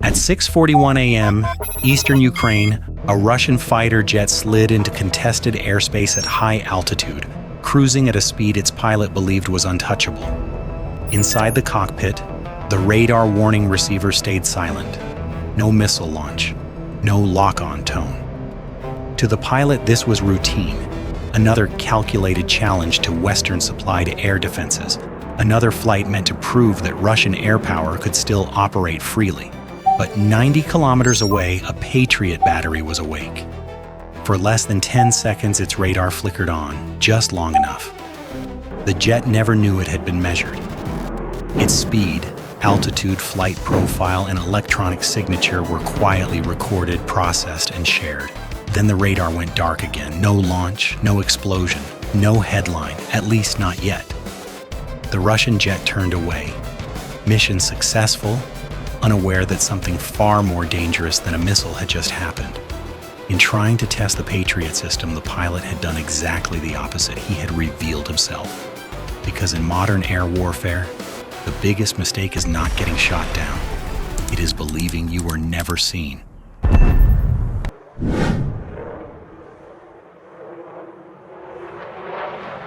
At 6:41 a.m. Eastern Ukraine, a Russian fighter jet slid into contested airspace at high altitude, cruising at a speed its pilot believed was untouchable. Inside the cockpit, the radar warning receiver stayed silent. No missile launch, no lock-on tone. To the pilot, this was routine, another calculated challenge to Western-supplied air defenses, another flight meant to prove that Russian air power could still operate freely. But 90 kilometers away, a Patriot battery was awake. For less than 10 seconds, its radar flickered on, just long enough. The jet never knew it had been measured. Its speed, altitude, flight profile, and electronic signature were quietly recorded, processed, and shared. Then the radar went dark again. No launch, no explosion, no headline, at least not yet. The Russian jet turned away. Mission successful, unaware that something far more dangerous than a missile had just happened. In trying to test the Patriot system, the pilot had done exactly the opposite. He had revealed himself. Because in modern air warfare, the biggest mistake is not getting shot down. It is believing you were never seen.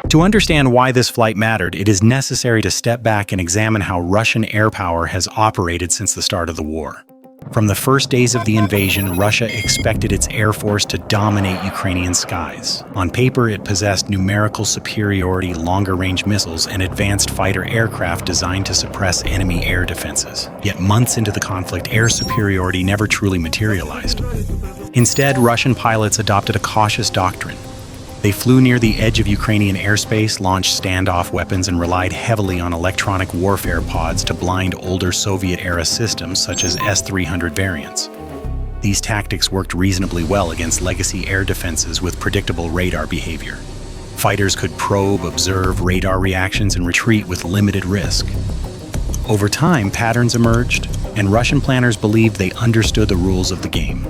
To understand why this flight mattered, it is necessary to step back and examine how Russian air power has operated since the start of the war. From the first days of the invasion, Russia expected its air force to dominate Ukrainian skies. On paper, it possessed numerical superiority, longer-range missiles, and advanced fighter aircraft designed to suppress enemy air defenses. Yet months into the conflict, air superiority never truly materialized. Instead, Russian pilots adopted a cautious doctrine. They flew near the edge of Ukrainian airspace, launched standoff weapons, and relied heavily on electronic warfare pods to blind older Soviet-era systems such as S-300 variants. These tactics worked reasonably well against legacy air defenses with predictable radar behavior. Fighters could probe, observe radar reactions, and retreat with limited risk. Over time, patterns emerged, and Russian planners believed they understood the rules of the game.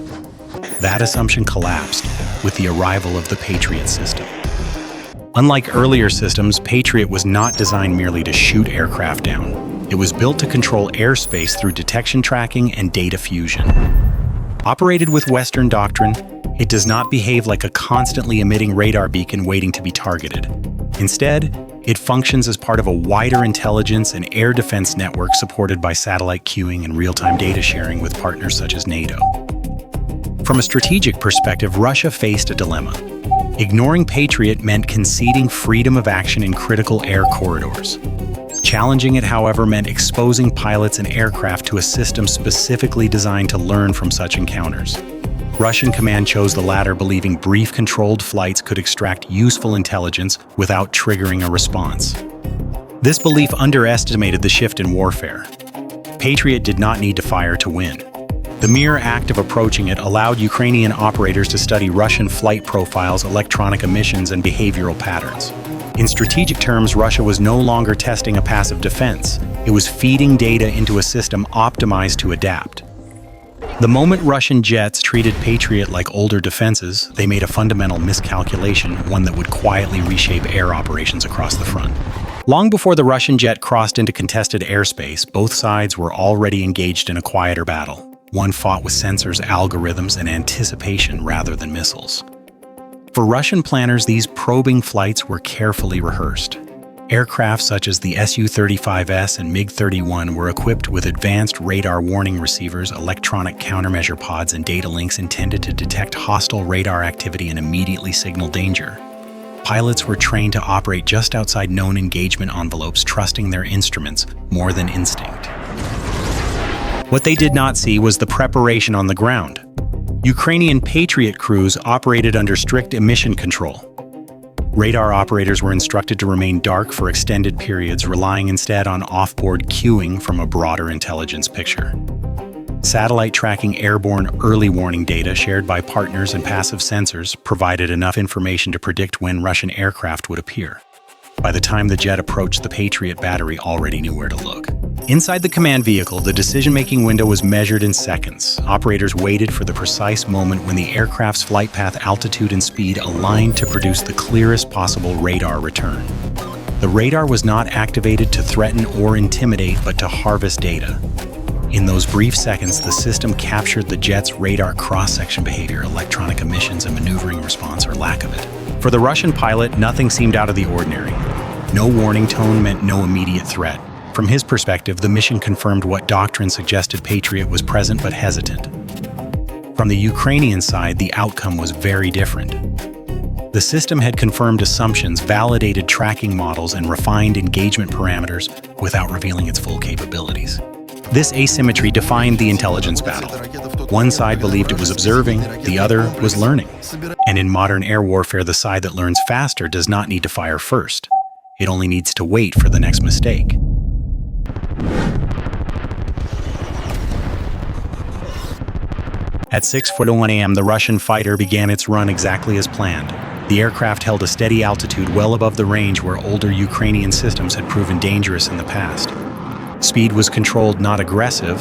That assumption collapsed with the arrival of the Patriot system. Unlike earlier systems, Patriot was not designed merely to shoot aircraft down. It was built to control airspace through detection tracking and data fusion. Operated with Western doctrine, it does not behave like a constantly emitting radar beacon waiting to be targeted. Instead, it functions as part of a wider intelligence and air defense network supported by satellite queuing and real-time data sharing with partners such as NATO. From a strategic perspective, Russia faced a dilemma. Ignoring Patriot meant conceding freedom of action in critical air corridors. Challenging it, however, meant exposing pilots and aircraft to a system specifically designed to learn from such encounters. Russian command chose the latter, believing brief, controlled flights could extract useful intelligence without triggering a response. This belief underestimated the shift in warfare. Patriot did not need to fire to win. The mere act of approaching it allowed Ukrainian operators to study Russian flight profiles, electronic emissions, and behavioral patterns. In strategic terms, Russia was no longer testing a passive defense. It was feeding data into a system optimized to adapt. The moment Russian jets treated Patriot like older defenses, they made a fundamental miscalculation, one that would quietly reshape air operations across the front. Long before the Russian jet crossed into contested airspace, both sides were already engaged in a quieter battle. One fought with sensors, algorithms, and anticipation rather than missiles. For Russian planners, these probing flights were carefully rehearsed. Aircraft such as the Su-35S and MiG-31 were equipped with advanced radar warning receivers, electronic countermeasure pods, and data links intended to detect hostile radar activity and immediately signal danger. Pilots were trained to operate just outside known engagement envelopes, trusting their instruments more than instinct. What they did not see was the preparation on the ground. Ukrainian Patriot crews operated under strict emission control. Radar operators were instructed to remain dark for extended periods, relying instead on off-board cueing from a broader intelligence picture. Satellite tracking airborne early warning data shared by partners and passive sensors provided enough information to predict when Russian aircraft would appear. By the time the jet approached, the Patriot battery already knew where to look. Inside the command vehicle, the decision-making window was measured in seconds. Operators waited for the precise moment when the aircraft's flight path, altitude, and speed aligned to produce the clearest possible radar return. The radar was not activated to threaten or intimidate, but to harvest data. In those brief seconds, the system captured the jet's radar cross-section behavior, electronic emissions, and maneuvering response, or lack of it. For the Russian pilot, nothing seemed out of the ordinary. No warning tone meant no immediate threat. From his perspective, the mission confirmed what doctrine suggested Patriot was present but hesitant. From the Ukrainian side, the outcome was very different. The system had confirmed assumptions, validated tracking models, and refined engagement parameters without revealing its full capabilities. This asymmetry defined the intelligence battle. One side believed it was observing, the other was learning. And in modern air warfare, the side that learns faster does not need to fire first. It only needs to wait for the next mistake. At 6:01 a.m., the Russian fighter began its run exactly as planned. The aircraft held a steady altitude well above the range where older Ukrainian systems had proven dangerous in the past. Speed was controlled, not aggressive,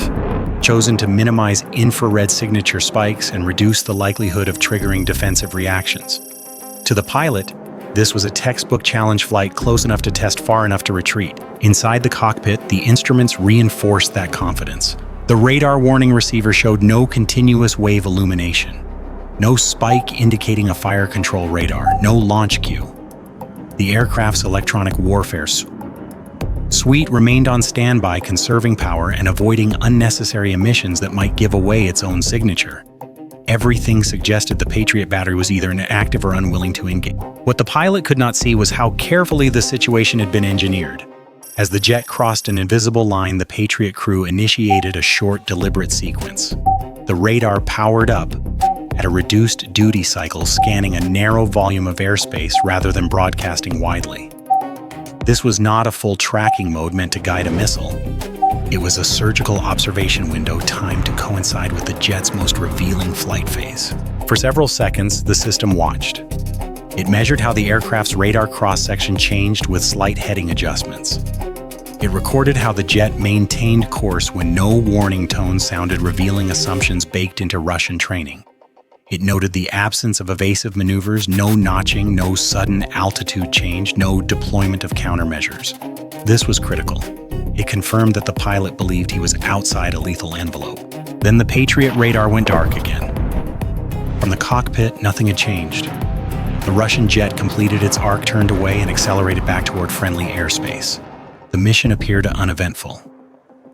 chosen to minimize infrared signature spikes and reduce the likelihood of triggering defensive reactions. To the pilot, this was a textbook challenge flight close enough to test far enough to retreat. Inside the cockpit, the instruments reinforced that confidence. The radar warning receiver showed no continuous wave illumination, no spike indicating a fire control radar, no launch cue. The aircraft's electronic warfare suite remained on standby, conserving power and avoiding unnecessary emissions that might give away its own signature. Everything suggested the Patriot battery was either inactive or unwilling to engage. What the pilot could not see was how carefully the situation had been engineered. As the jet crossed an invisible line, the Patriot crew initiated a short, deliberate sequence. The radar powered up at a reduced duty cycle, scanning a narrow volume of airspace rather than broadcasting widely. This was not a full tracking mode meant to guide a missile. It was a surgical observation window timed to coincide with the jet's most revealing flight phase. For several seconds, the system watched. It measured how the aircraft's radar cross-section changed with slight heading adjustments. It recorded how the jet maintained course when no warning tone sounded, revealing assumptions baked into Russian training. It noted the absence of evasive maneuvers, no notching, no sudden altitude change, no deployment of countermeasures. This was critical. It confirmed that the pilot believed he was outside a lethal envelope. Then the Patriot radar went dark again. From the cockpit, nothing had changed. The Russian jet completed its arc, turned away, and accelerated back toward friendly airspace. The mission appeared uneventful.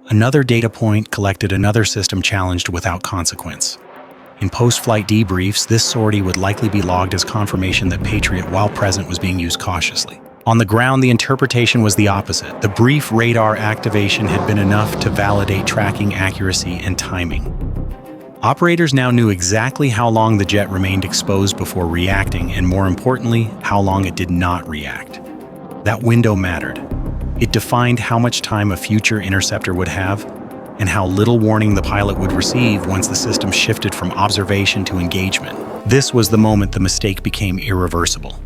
Another data point collected, another system challenged without consequence. In post-flight debriefs, this sortie would likely be logged as confirmation that Patriot, while present, was being used cautiously. On the ground, the interpretation was the opposite. The brief radar activation had been enough to validate tracking accuracy and timing. Operators now knew exactly how long the jet remained exposed before reacting, and more importantly, how long it did not react. That window mattered. It defined how much time a future interceptor would have, and how little warning the pilot would receive once the system shifted from observation to engagement. This was the moment the mistake became irreversible.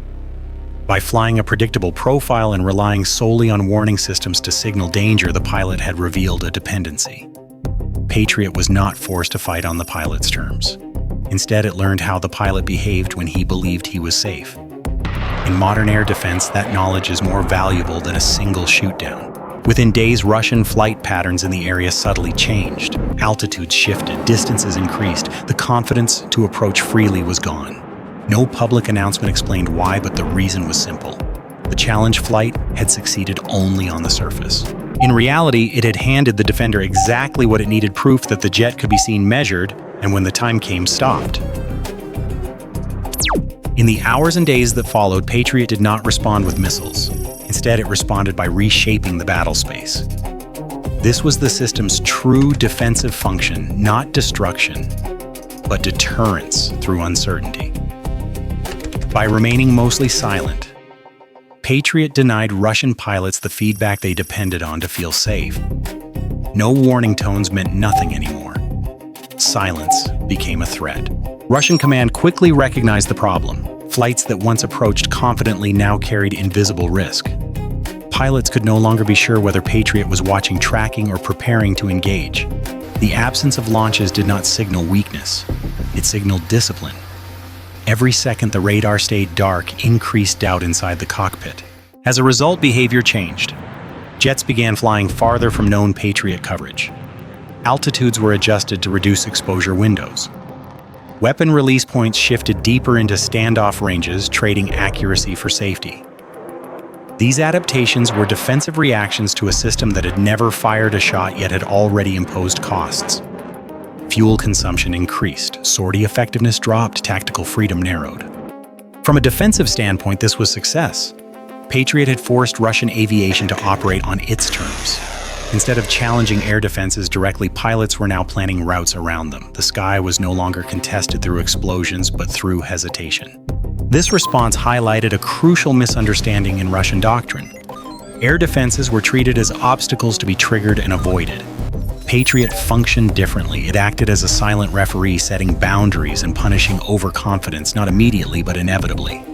By flying a predictable profile and relying solely on warning systems to signal danger, the pilot had revealed a dependency. Patriot was not forced to fight on the pilot's terms. Instead, it learned how the pilot behaved when he believed he was safe. In modern air defense, that knowledge is more valuable than a single shootdown. Within days, Russian flight patterns in the area subtly changed. Altitudes shifted, distances increased. The confidence to approach freely was gone. No public announcement explained why, but the reason was simple. The challenge flight had succeeded only on the surface. In reality, it had handed the defender exactly what it needed: proof that the jet could be seen, measured, and when the time came, stopped. In the hours and days that followed, Patriot did not respond with missiles. Instead, it responded by reshaping the battle space. This was the system's true defensive function, not destruction, but deterrence through uncertainty. By remaining mostly silent, Patriot denied Russian pilots the feedback they depended on to feel safe. No warning tones meant nothing anymore. Silence became a threat. Russian command quickly recognized the problem. Flights that once approached confidently now carried invisible risk. Pilots could no longer be sure whether Patriot was watching, tracking, or preparing to engage. The absence of launches did not signal weakness. It signaled discipline. Every second the radar stayed dark increased doubt inside the cockpit. As a result, behavior changed. Jets began flying farther from known Patriot coverage. Altitudes were adjusted to reduce exposure windows. Weapon release points shifted deeper into standoff ranges, trading accuracy for safety. These adaptations were defensive reactions to a system that had never fired a shot yet had already imposed costs. Fuel consumption increased, sortie effectiveness dropped, tactical freedom narrowed. From a defensive standpoint, this was success. Patriot had forced Russian aviation to operate on its terms. Instead of challenging air defenses directly, pilots were now planning routes around them. The sky was no longer contested through explosions, but through hesitation. This response highlighted a crucial misunderstanding in Russian doctrine. Air defenses were treated as obstacles to be triggered and avoided. Patriot functioned differently. It acted as a silent referee, setting boundaries and punishing overconfidence, not immediately, but inevitably.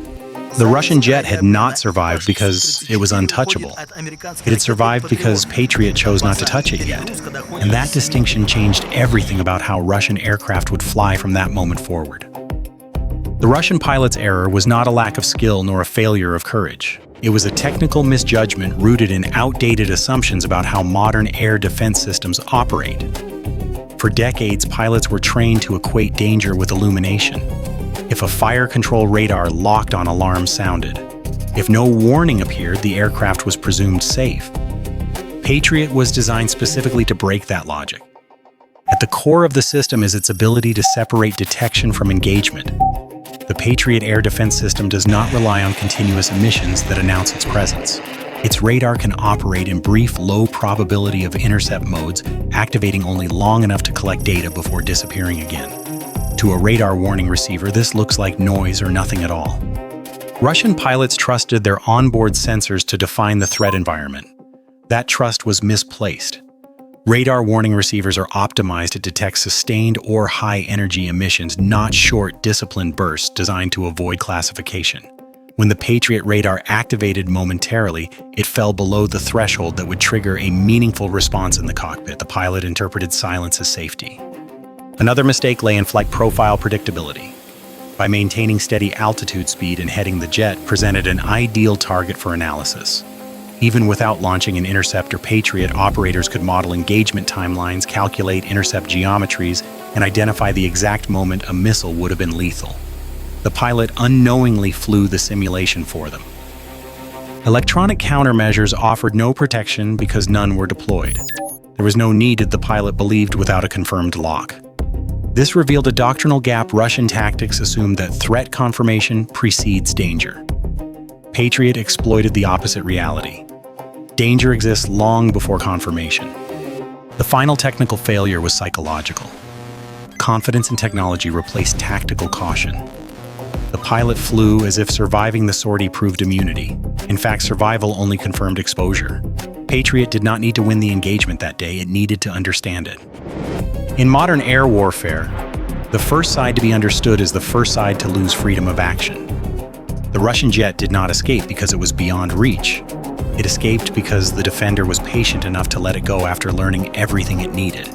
The Russian jet had not survived because it was untouchable. It had survived because Patriot chose not to touch it yet. And that distinction changed everything about how Russian aircraft would fly from that moment forward. The Russian pilot's error was not a lack of skill nor a failure of courage. It was a technical misjudgment rooted in outdated assumptions about how modern air defense systems operate. For decades, pilots were trained to equate danger with illumination. If a fire control radar locked on, alarm sounded. If no warning appeared, the aircraft was presumed safe. Patriot was designed specifically to break that logic. At the core of the system is its ability to separate detection from engagement. The Patriot air defense system does not rely on continuous emissions that announce its presence. Its radar can operate in brief, low probability of intercept modes, activating only long enough to collect data before disappearing again. To a radar warning receiver, this looks like noise or nothing at all. Russian pilots trusted their onboard sensors to define the threat environment. That trust was misplaced. Radar warning receivers are optimized to detect sustained or high-energy emissions, not short, disciplined bursts designed to avoid classification. When the Patriot radar activated momentarily, it fell below the threshold that would trigger a meaningful response in the cockpit. The pilot interpreted silence as safety. Another mistake lay in flight profile predictability. By maintaining steady altitude speed and heading, the jet presented an ideal target for analysis. Even without launching an interceptor, Patriot operators could model engagement timelines, calculate intercept geometries, and identify the exact moment a missile would have been lethal. The pilot unknowingly flew the simulation for them. Electronic countermeasures offered no protection because none were deployed. There was no need, the pilot believed, without a confirmed lock. This revealed a doctrinal gap. Russian tactics assumed that threat confirmation precedes danger. Patriot exploited the opposite reality. Danger exists long before confirmation. The final technical failure was psychological. Confidence in technology replaced tactical caution. The pilot flew as if surviving the sortie proved immunity. In fact, survival only confirmed exposure. Patriot did not need to win the engagement that day, it needed to understand it. In modern air warfare, the first side to be understood is the first side to lose freedom of action. The Russian jet did not escape because it was beyond reach. It escaped because the defender was patient enough to let it go after learning everything it needed.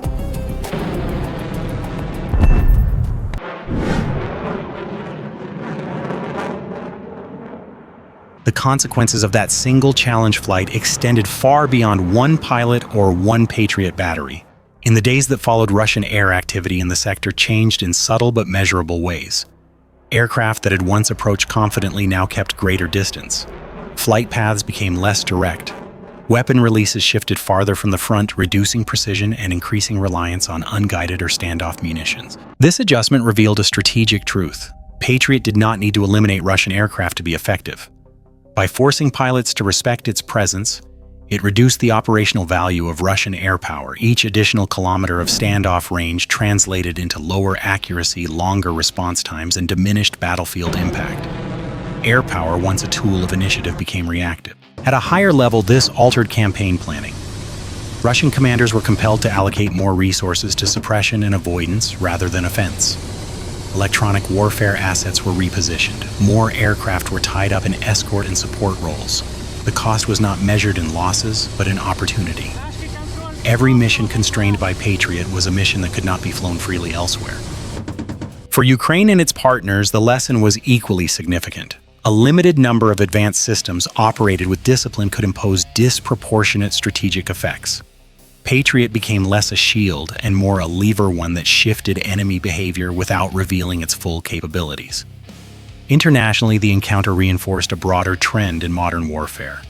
The consequences of that single challenge flight extended far beyond one pilot or one Patriot battery. In the days that followed, Russian air activity in the sector changed in subtle but measurable ways. Aircraft that had once approached confidently now kept greater distance. Flight paths became less direct. Weapon releases shifted farther from the front, reducing precision and increasing reliance on unguided or standoff munitions. This adjustment revealed a strategic truth. Patriot did not need to eliminate Russian aircraft to be effective. By forcing pilots to respect its presence, it reduced the operational value of Russian air power. Each additional kilometer of standoff range translated into lower accuracy, longer response times, and diminished battlefield impact. Air power, once a tool of initiative, became reactive. At a higher level, this altered campaign planning. Russian commanders were compelled to allocate more resources to suppression and avoidance rather than offense. Electronic warfare assets were repositioned. More aircraft were tied up in escort and support roles. The cost was not measured in losses, but in opportunity. Every mission constrained by Patriot was a mission that could not be flown freely elsewhere. For Ukraine and its partners, the lesson was equally significant. A limited number of advanced systems operated with discipline could impose disproportionate strategic effects. Patriot became less a shield and more a lever, one that shifted enemy behavior without revealing its full capabilities. Internationally, the encounter reinforced a broader trend in modern warfare.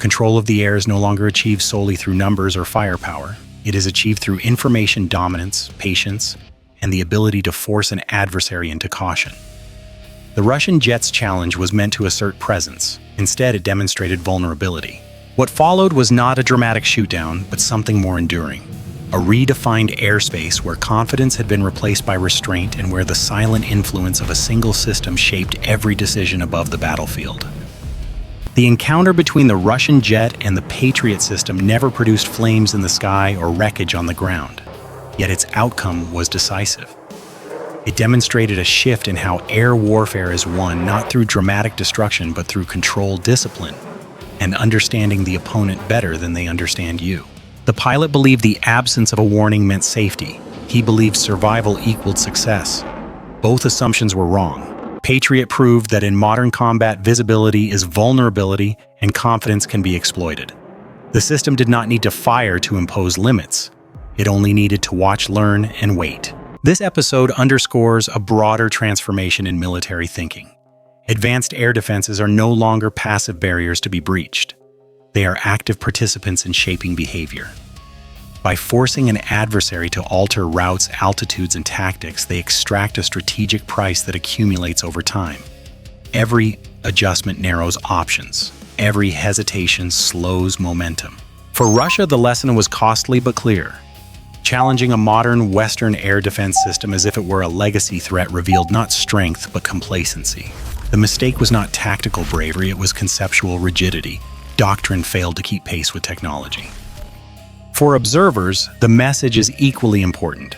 Control of the air is no longer achieved solely through numbers or firepower. It is achieved through information dominance, patience, and the ability to force an adversary into caution. The Russian jet's challenge was meant to assert presence. Instead, it demonstrated vulnerability. What followed was not a dramatic shootdown, but something more enduring. A redefined airspace where confidence had been replaced by restraint and where the silent influence of a single system shaped every decision above the battlefield. The encounter between the Russian jet and the Patriot system never produced flames in the sky or wreckage on the ground, yet its outcome was decisive. It demonstrated a shift in how air warfare is won, not through dramatic destruction, but through controlled discipline and understanding the opponent better than they understand you. The pilot believed the absence of a warning meant safety. He believed survival equaled success. Both assumptions were wrong. Patriot proved that in modern combat, visibility is vulnerability and confidence can be exploited. The system did not need to fire to impose limits. It only needed to watch, learn, and wait. This episode underscores a broader transformation in military thinking. Advanced air defenses are no longer passive barriers to be breached. They are active participants in shaping behavior. By forcing an adversary to alter routes, altitudes, and tactics, they extract a strategic price that accumulates over time. Every adjustment narrows options. Every hesitation slows momentum. For Russia, the lesson was costly but clear. Challenging a modern Western air defense system as if it were a legacy threat revealed not strength but complacency. The mistake was not tactical bravery, it was conceptual rigidity. Doctrine failed to keep pace with technology. For observers, the message is equally important.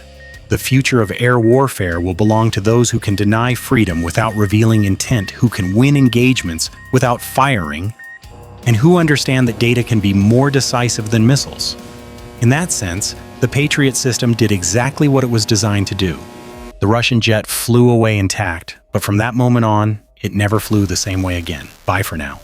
The future of air warfare will belong to those who can deny freedom without revealing intent, who can win engagements without firing, and who understand that data can be more decisive than missiles. In that sense, the Patriot system did exactly what it was designed to do. The Russian jet flew away intact, but from that moment on, it never flew the same way again. Bye for now.